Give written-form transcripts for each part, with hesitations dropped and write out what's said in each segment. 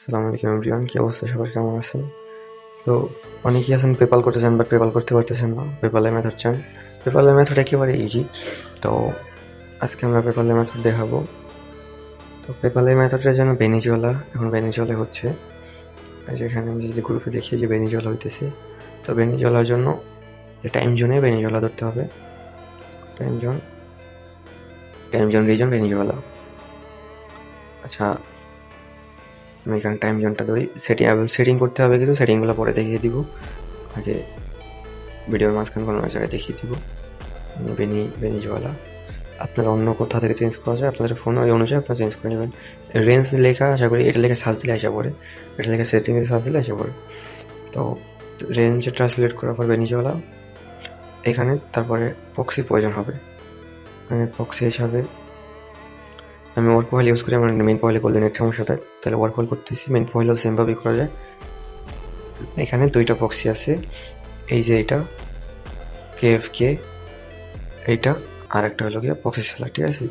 আসসালামু আলাইকুম এভরিওয়ান, কি অবস্থা সবার, কেমন আছেন? তো অনেকেই আছেন পেপাল করতে চান বাট পেপাল করতে পারতেছেন না, পেপালের মেথড চান। পেপালের মেথড একেবারে ইজি। তো আজকে আমরা পেপালের মেথড দেখাবো। তো পেপালের মেথডের জন্য বেনিজুয়েলা, এখন বেনিজুয়েলা হচ্ছে যেখানে আমি যে গ্রুপে দেখি যে বেনিজুয়েলা হইতেছে। তো বেনিজুয়েলার জন্য যে টাইম জোনে বেনিজুয়েলা ধরতে হবে। Time zone, region Venezuela. আচ্ছা, আমি এখানে টাইম জোনটা ধরি। সেটিং করতে হবে, কিন্তু সেটিংগুলো পরে দেখিয়ে দিব। আগে ভিডিওর মাঝখানে কোনো জায়গায় দেখিয়ে দিব। বেনিজুয়েলা আপনারা অন্য কোথা থেকে চেঞ্জ করা যায়, আপনাদের ফোন ওই অনুযায়ী আপনারা চেঞ্জ করে নেবেন। রেঞ্জ লেখা, আশা করি এটা লেখা সার্চ দিলে আসা পড়ে, এটা লেখা সেটিংয়ে সার্চ দিলে আসা পড়ে। তো রেঞ্জে ট্রান্সলেট করার পর বেনিজুয়েলা, এখানে তারপরে প্রক্সি প্রয়োজন হবে। মানে প্রক্সি হিসাবে আমি ওয়ার্ক প্রোফাইল ইউজ করি, আমার মেইন প্রোফাইলে করলে নেট সমস্যা থাকে, তাহলে ওয়ার্ক প্রোফাইল করতেছি। মেইন প্রোফাইলও সেমভাবেই করা যায়। এখানে দুইটা প্রক্সি আছে, এই যে এটা KFK, এইটা, আর একটা হলো গিয়ে প্রক্সি সেলার, ঠিক আছে?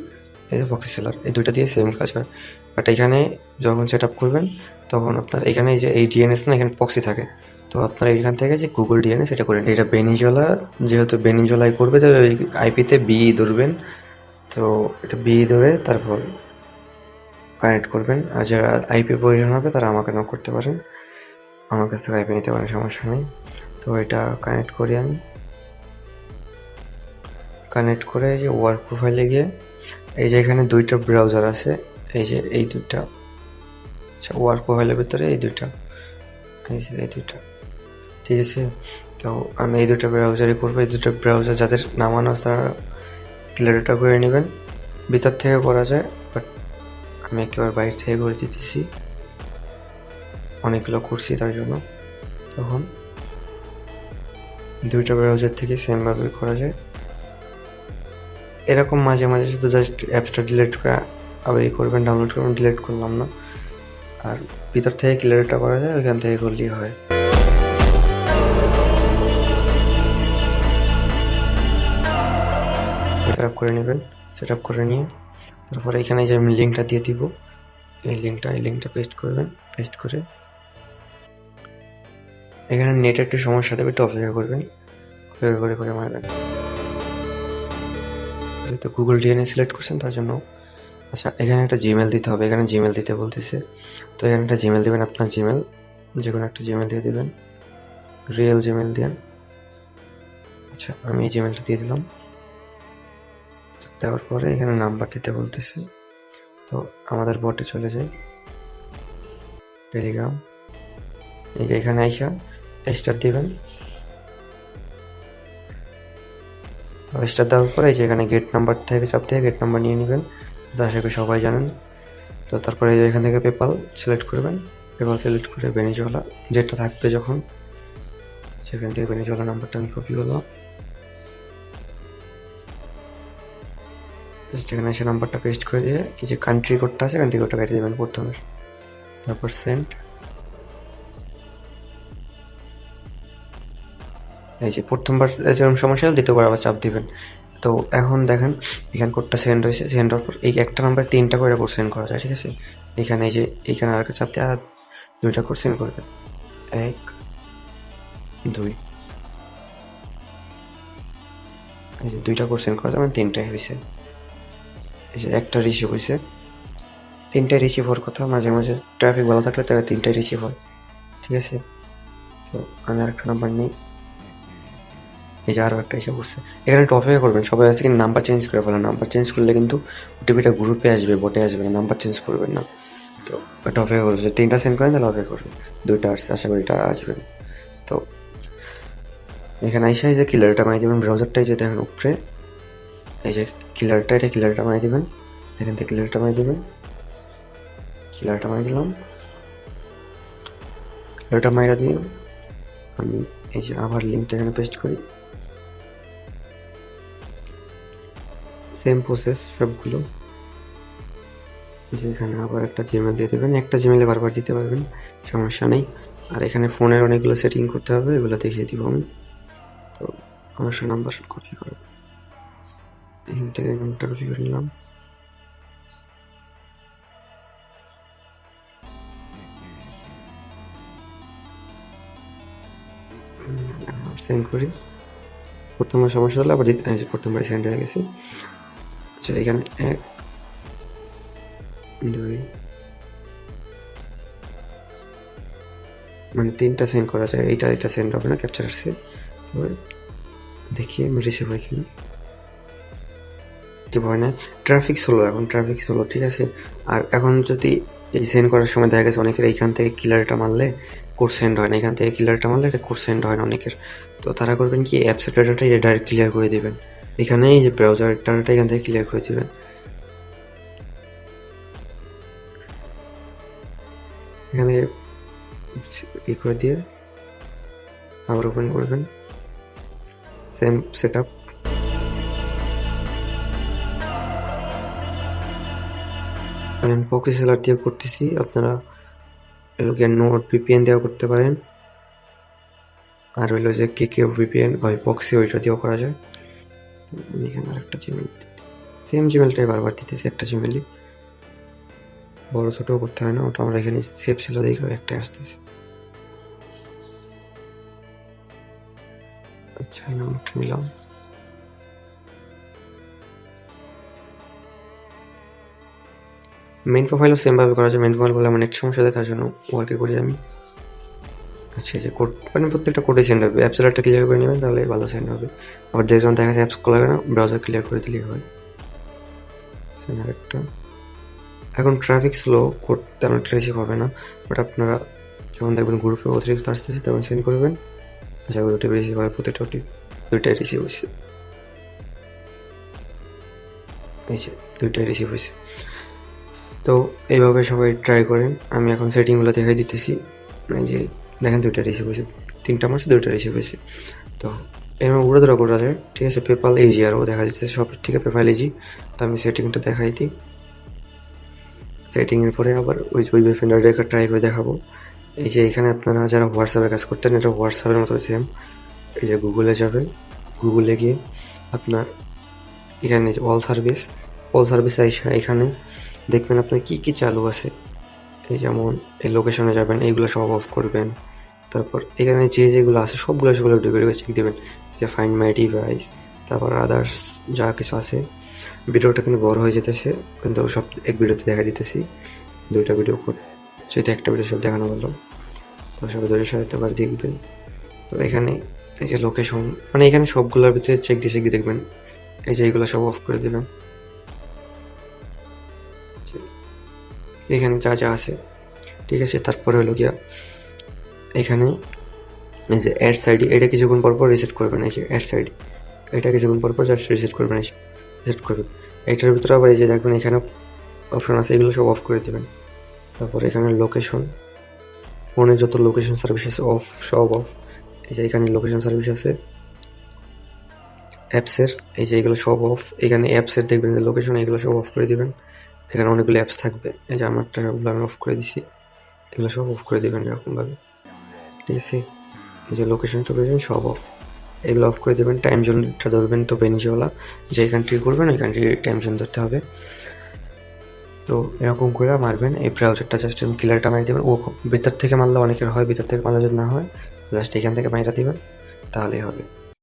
এই যে প্রক্সি সেলার, এই দুইটা দিয়ে সেম কাজ করে। বাট এখানে যখন সেট আপ করবেন তখন আপনার এখানে এই যে এই ডিএনএস না, এখানে প্রক্সি থাকে। তো আপনারা এখান থেকে যে গুগল ডিএনএস এটা করেন। এটা বেনিজুয়েলা, যেহেতু বেনিজুয়েলাই করবে তো ওই আইপিতে বি ধরবেন। তো এটা বি ধরে তারপর কানেক্ট করবেন। আর যারা আইপি প্রয়োজন হবে তারা আমাকে নক করতে পারেন, আমার কাছ থেকে আইপি নিতে পারেন, সমস্যা নেই। তো এটা কানেক্ট করি আমি। কানেক্ট করে যে ওয়ার্ক প্রোফাইলে গিয়ে এই যে এখানে দুইটা ব্রাউজার আছে, এই যে এই দুইটা, আচ্ছা ওয়ার্ক প্রোফাইলের ভিতরে এই দুইটা, এই দুইটা, ঠিক আছে? তো আমি এই দুটো ব্রাউজারই করবো। এই দুটো ব্রাউজার যাদের নামানো আছে তারা ক্লিয়ারটা করে নেবেন। ভিতর থেকে করা যায়, বাট আমি একেবারে বাইরে থেকে করে দিতেছি, অনেকগুলো করছি তার জন্য। তখন দুইটা ব্রাউজার থেকে সেমভাবে করা যায়। এরকম মাঝে মাঝে শুধু জাস্ট অ্যাপসটা ডিলিট করে আবার করবেন, ডাউনলোড করবেন, ডিলিট করলাম না। আর ভিতর থেকে ক্লিয়ারটা করা যায়, ওইখান থেকে করলেই হয়। সেট আপ করে নেবেন। সেট আপ করে নিয়ে তারপরে এখানে যে আমি লিঙ্কটা দিয়ে দিব, এই লিঙ্কটা পেস্ট করবেন। পেস্ট করে এখানে নেট একটু সমস্যা দেবে, একটু অপেক্ষা করবেন, অপেক্ষা করে করে মারবেন। তো গুগল ডিএনএস সিলেক্ট করছেন তার জন্য। আচ্ছা, এখানে একটা জিমেল দিতে হবে, এখানে জিমেল দিতে বলতেছে। তো এখানে একটা জিমেল দেবেন, আপনার জিমেল, যে কোনো একটা জিমেল দিয়ে দেবেন, রিয়েল জিমেল দেন। আচ্ছা, আমি এই জিমেলটা দিয়ে দিলাম। দেওয়ার পরে এখানে নাম্বার দিতে বলতেছে। তো আমাদের বটে চলে যাই, টেলিগ্রাম। এই যে এখানে আইসা স্টার দিবেন। তো স্টার দেওয়ার পরে এই যে এখানে গেট নাম্বার থেকে চাপ দিয়ে গেট নাম্বার নিয়ে নেবেন, তো আশা করি সবাই জানেন। তো তারপরে এই যে এখান থেকে পেপাল সিলেক্ট করবেন। পেপাল সিলেক্ট করে বেনিজুয়েলা যেটা থাকবে যখন, সেখান থেকে বেনিজুয়েলা নাম্বারটা আমি কপি করলাম। জাস্ট এখানে এসে নাম্বারটা পেস্ট করে দিয়ে এই যে কান্ট্রি কোডটা আছে, কান্ট্রি কোডটা কেটে দেবেন প্রথমে, তারপর সেন্ড। এই যে প্রথমবার যেরকম সমস্যা হলে দ্বিতীয়বার আবার চাপ দিবেন। তো এখন দেখেন এখানে কোডটা সেন্ড হয়েছে। সেন্ড হওয়ার পর এই একটা নাম্বার 3টা করে কোড সেন্ড করা যায়, ঠিক আছে? এখানে এই যে এইখানে আর একটা চাপ দিয়ে আর 2টা কোড সেন্ড করবেন, 1 2। এই যে 2টা কোড সেন্ড করা যাবে, 3টাই হয়েছে। এই যে একটা রিসিভ হয়েছে, 3টাই রিসিভ হওয়ার কথা। মাঝে মাঝে ট্রাফিক ভালো থাকলে তাহলে 3টাই রিসিভ হয়, ঠিক আছে? তো আমি আর একটা নাম্বার নিই, এই যে আরও একটা এসে পড়ছে। এখানে একটু অপেক্ষা করবেন, সবাই আছে কিন্তু নাম্বার চেঞ্জ করে ফেলেন। নাম্বার চেঞ্জ করলে কিন্তু ওটিপিটা গ্রুপে আসবে, বটে আসবে না, নাম্বার চেঞ্জ করবেন না। তো এটা অপেক্ষা করবে, 3টা সেন্ড করেন তাহলে অপেক্ষা করবে, 2টা আসছে, আশা করি এটা আসবে। তো এখানে এসে এই যে কিলারটা বানিয়ে দেবেন, ব্রাউজারটাই যে দেখেন উপরে, এই যে কিলারটা, এটা কিলারটা বানিয়ে দেবেন। এখান থেকে কিলারটা বানিয়ে দেবেন, কিলারটা বানিয়ে দিলাম। কিলারটা মাইরা দিয়ে আমি এই যে আবার লিঙ্কটা এখানে পেস্ট করি, সেম প্রসেস সবগুলো। যে এখানে আবার একটা জিমেল দিয়ে দেবেন, একটা জিমেলে বারবার দিতে পারবেন, সমস্যা নেই। আর এখানে ফোনের অনেকগুলো সেটিং করতে হবে, এগুলো দেখিয়ে দিব আমি। তো অবশ্যই নাম্বার কপি করো, এখান থেকে নাম্বারটা কপি করে নিলাম। সেন্ড করি। প্রথমবার সমস্যা হলে আবার প্রথমবার সেন্ড হয়ে গেছে। আচ্ছা এখানে 1 2 মানে 3টা সেন্ড করা যায়, এটা সেন্ড হবে না, ক্যাপচার আসছে। তবে দেখি আমি রিসিভ হয় কিনা, রিসিভ হয় না, ট্রাফিক স্লো, এখন ট্রাফিক স্লো, ঠিক আছে। আর এখন যদি এই সেন্ড করার সময় দেখা গেছে অনেকের এইখান থেকে কিলারটা মারলে কোড সেন্ড হয় না, এখান থেকে কিলারটা মারলে এটা কোড সেন্ড হয় না অনেকের। তো তারা করবেন কি, অ্যাপসের ডাটাটা ডাইরেক্ট ক্লিয়ার করে দেবেন, এখানে এই যে ব্রাউজার ডাটাটা এখান থেকে ক্লিয়ার করে দেবেন। এখানে ই করে দিয়ে আবার ওপেন করবেন, সেম সেট আপ। আমি প্রক্সি সেলার দিয়ে করতেছি, আপনারা এগুলোকে নোট ভিপিএন দেওয়া করতে পারেন, আর হইলো যে কেউ ভিপিএন ওই প্রক্সি ওইটা দিয়েও করা যায়। এখানে আরেকটা জিমেল, সেম জিমেলটাই বারবার দিতেছি, একটা জিমেলই, বড় ছোটও করতে হয় না, ওটা আমরা এখানে সেভ ছিল দেখে একটাই আসতেছে। আচ্ছা এই নাম্বারটা নিলাম। মেইন প্রোফাইলও সেমভাবে করা যায়, মেইন প্রোফাইল বলে আমার নেট সমস্যা দেয়, তার জন্য ওয়ার্কে করি আমি। আচ্ছা এই যে কোড, মানে প্রত্যেকটা কোডে সেন্ড হবে, অ্যাপ সেলারটা ক্লিয়ার করে নেবেন তাহলে ভালো সেন্ড হবে। আবার যে যখন দেখা যাচ্ছে অ্যাপস খোলা হবে না, ব্রাউজার ক্লিয়ার করে দিলেই হয়। একটা এখন ট্রাফিক স্লো, কোড তেমন একটা রিসিভ হবে না, বাট আপনারা যখন দেখবেন গ্রুপে অতিরিক্ত আসতেছে তখন সেন্ড করবেন। আশা করি ওটিপি রিসিভ হয়, প্রত্যেকটা ওটিপি, দুইটাই রিসিভ হয়েছে, এই যে দুইটাই রিসিভ হয়েছে। তো এইভাবে সবাই ট্রাই করেন। আমি এখন সেটিংগুলো দেখাই দিতেছি, এই যে দেখেন দুইটা রিসিভ হয়েছে, 3টা মাসে 2টা রিসিভ হয়েছে। তো এরকম উড়ে ধরা করা যায়, ঠিক আছে। পেপাল ইজি আরও দেখা যাচ্ছে সব থেকে পেপাল ইজি। তো আমি সেটিংটা দেখাই দিই, সেটিংয়ের পরে আবার ওই ওয়েবফিন্ডারটা একটা ট্রাই করে দেখাবো। এই যে এখানে আপনারা যারা হোয়াটসঅ্যাপে কাজ করতেন, এটা হোয়াটসঅ্যাপের মতো সেম। এই যে গুগলে যাবেন, গুগলে গিয়ে আপনার এখানে যে অল সার্ভিস এখানে দেখবেন আপনার কী কী চালু আছে। এই যেমন এই লোকেশনে যাবেন, এইগুলো সব অফ করবেন। তারপর এখানে যেগুলো আছে সবগুলো সেগুলো ভিডিও চেক দেবেন, যে ফাইন্ড মাই ডিভাইস, তারপর আদার্স যা কিছু আছে। ভিডিওটা কিন্তু বড় হয়ে যেতেছে, কিন্তু সব এক ভিডিওতে দেখা দিতেছি, 2টা ভিডিও করে যদি একটা ভিডিও সব দেখানো হলো। তো সবাই ধৈর্য সহায়তা করে দেখবেন। তো এখানে এই যে লোকেশন, মানে এখানে সবগুলোর ভিতরে চেক দিয়ে দেখবেন, এই যে এইগুলো সব অফ করে দেবেন। এখানে যা যা আছে, ঠিক আছে। তারপরে হলো গিয়া এখানে এই যে অ্যাডস আইডি, এটা কিছুক্ষণ পর পর রিসেট করবেন। এই যে অ্যাডস আইডি, এটা কিছুক্ষণ পর পর জাস্ট রিসেট করবেন, রিসেট করবেন। এইটার ভিতরে আবার এই যে দেখবেন এখানে অপশন আছে, এগুলো সব অফ করে দেবেন। তারপর এখানে লোকেশন, ফোনে যত লোকেশন সার্ভিস আছে অফ, সব অফ। এই যে এখানে লোকেশন সার্ভিস আছে, অ্যাপসের এই যে এগুলো সব অফ। এখানে অ্যাপসের দেখবেন যে লোকেশন, এগুলো সব অফ করে দেবেন। এখানে অনেকগুলো অ্যাপস থাকবে, এই যে আমারটা আমি অফ করে দিছি, এগুলো সব অফ করে দেবেন এরকমভাবে, ঠিক আছে। এই যে লোকেশন সব অফ, এগুলো অফ করে দেবেন। টাইম জোনটা ধরবেন তো বেনিজওয়ালা, যে কান্ট্রি করবেন ওই কান্ট্রির টাইম জোন ধরতে হবে। তো এরকম করে মারবেন। এই ব্রাউজারটা জাস্ট ক্লিয়ারটা মারি দেবেন। ও ভিতর থেকে মারলে অনেকের হয়, ভিতর থেকে মারলে যদি না হয় জাস্ট এখান থেকে মাইরা দেবেন, তাহলেই হবে।